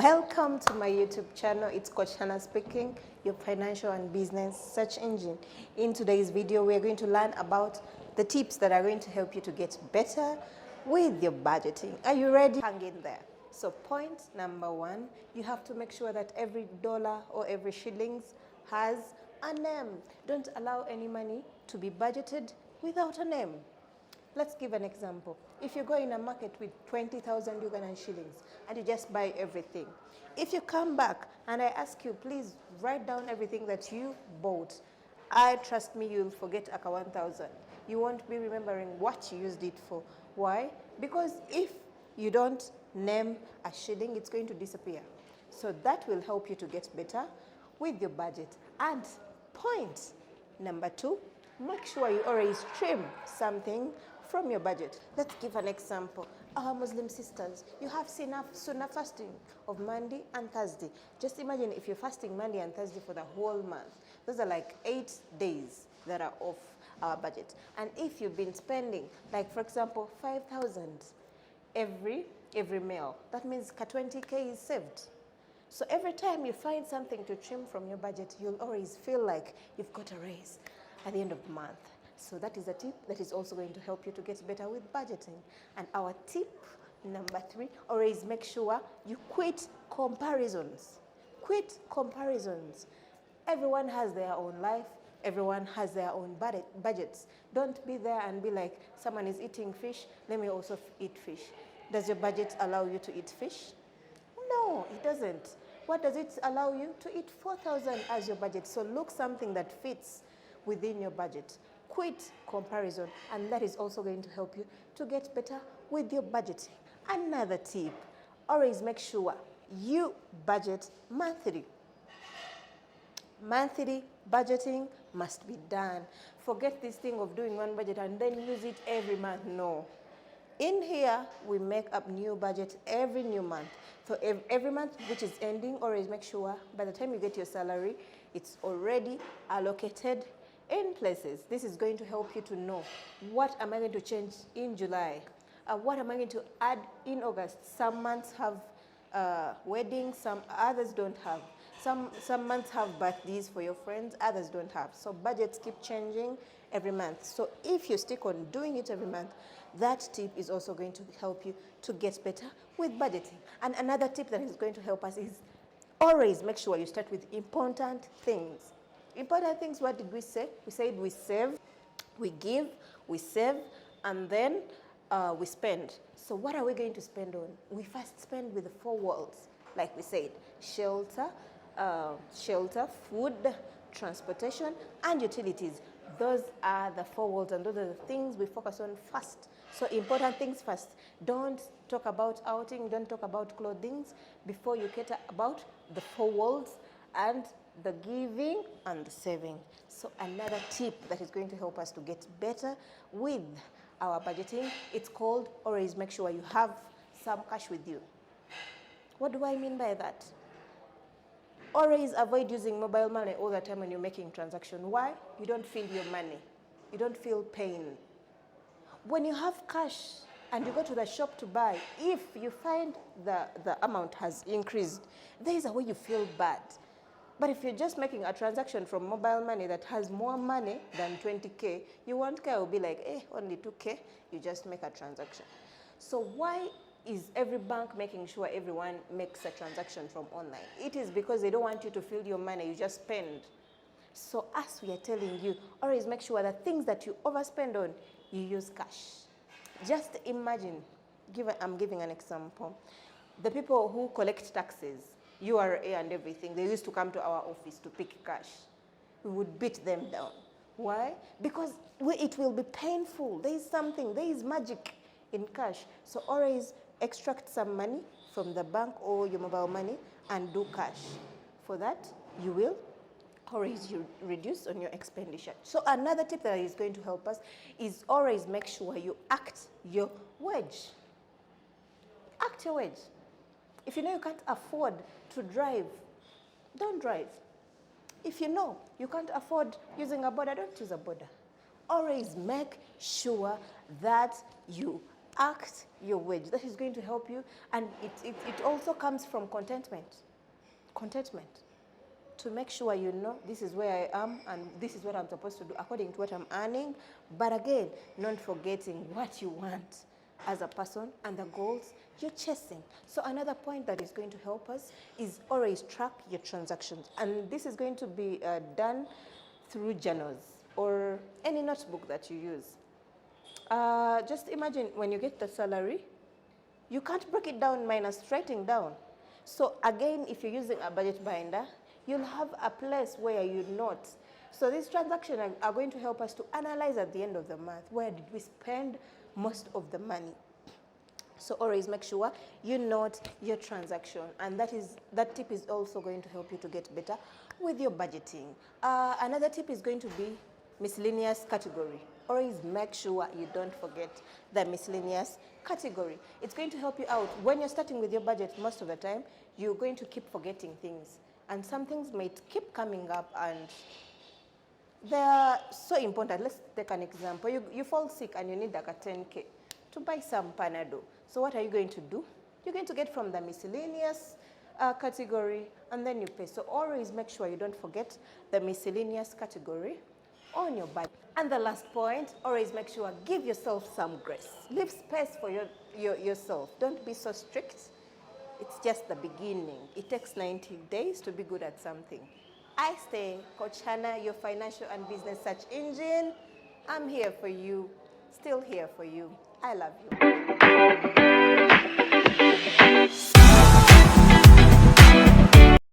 Welcome to my YouTube channel. It's Coach Hana speaking, your financial and business search engine. In today's video, we're going to learn about the tips that are going to help you to get better with your budgeting. Are you ready? Hang in there. So point number one, you have to make sure that every dollar or every shillings has a name. Don't allow any money to be budgeted without a name. Let's give an example. If you go in a market with 20,000 Ugandan shillings and you just buy everything, if you come back and I ask you, please write down everything that you bought, trust me, you'll forget aka 1,000. You won't be remembering what you used it for. Why? Because if you don't name a shilling, it's going to disappear. So that will help you to get better with your budget. And point number two, make sure you always trim something from your budget. Let's give an example. Our Muslim sisters, you have sunnah fasting of Monday and Thursday. Just imagine if you're fasting Monday and Thursday for the whole month. Those are like 8 days that are off our budget. And if you've been spending, like for example, 5,000 every meal, that means 20K is saved. So every time you find something to trim from your budget, you'll always feel like you've got a raise at the end of the month. So that is a tip that is also going to help you to get better with budgeting. And our tip number three, always make sure you quit comparisons. Quit comparisons. Everyone has their own life. Everyone has their own budgets. Don't be there and be like, someone is eating fish, let me also eat fish. Does your budget allow you to eat fish? No, it doesn't. What does it allow you? To eat 4,000 as your budget. So look something that fits within your budget. Quit comparison, and that is also going to help you to get better with your budgeting. Another tip, always make sure you budget monthly. Monthly budgeting must be done. Forget this thing of doing one budget and then use it every month. No. In here, we make up new budget every new month. So every month which is ending, always make sure by the time you get your salary, it's already allocated in places. This is going to help you to know, what am I going to change in July? What am I going to add in August? Some months have weddings, some others don't have. Some months have birthdays for your friends, others don't have. So budgets keep changing every month. So if you stick on doing it every month, that tip is also going to help you to get better with budgeting. And another tip that is going to help us is always make sure you start with important things. Important things, what did we say? We said we save, we give, we save, and then we spend. So what are we going to spend on? We first spend with the four walls, like we said, shelter, food, transportation, and utilities. Those are the four walls, and those are the things we focus on first. So important things first. Don't talk about outing, don't talk about clothing before you cater about the four walls and the giving and the saving. So another tip that is going to help us to get better with our budgeting, it's called always make sure you have some cash with you. What do I mean by that? Always avoid using mobile money all the time when you're making transactions. Why? You don't feel your money. You don't feel pain. When you have cash and you go to the shop to buy, if you find the amount has increased, there is a way you feel bad. But if you're just making a transaction from mobile money that has more money than 20K, you won't care. You'll be like, only 2K, you just make a transaction. So why is every bank making sure everyone makes a transaction from online? It is because they don't want you to feel your money, you just spend. So as we are telling you, always make sure that things that you overspend on, you use cash. Just imagine, I'm giving an example. The people who collect taxes, URA and everything, they used to come to our office to pick cash. We would beat them down. Why? Because it will be painful. There is magic in cash. So always extract some money from the bank or your mobile money and do cash. For that, you will always reduce on your expenditure. So another tip that is going to help us is always make sure you act your wage. Act your wage. If you know you can't afford to drive, don't drive. If you know you can't afford using a border, don't use a border. Always make sure that you act your wage. That is going to help you, and it also comes from contentment. Contentment. To make sure you know this is where I am and this is what I'm supposed to do according to what I'm earning. But again, not forgetting what you want as a person and the goals you're chasing. So another point that is going to help us is always track your transactions. And this is going to be done through journals or any notebook that you use. Just imagine when you get the salary, you can't break it down minus writing down. So again, if you're using a budget binder, you'll have a place where you note. So these transactions are going to help us to analyze at the end of the month, where did we spend most of the money. So always make sure you note your transaction, and that tip is also going to help you to get better with your budgeting. Another tip is going to be miscellaneous category. Always make sure you don't forget the miscellaneous category. It's going to help you out. When you're starting with your budget, most of the time, you're going to keep forgetting things. And some things might keep coming up, and they're so important. Let's take an example. You fall sick and you need like a 10K to buy some Panadol. So what are you going to do? You're going to get from the miscellaneous category, and then you pay. So always make sure you don't forget the miscellaneous category on your budget. And the last point, always make sure give yourself some grace. Leave space for yourself. Don't be so strict. It's just the beginning. It takes 90 days to be good at something. I stay Coach Hana, your financial and business search engine. I'm here for you, still here for you. I love you.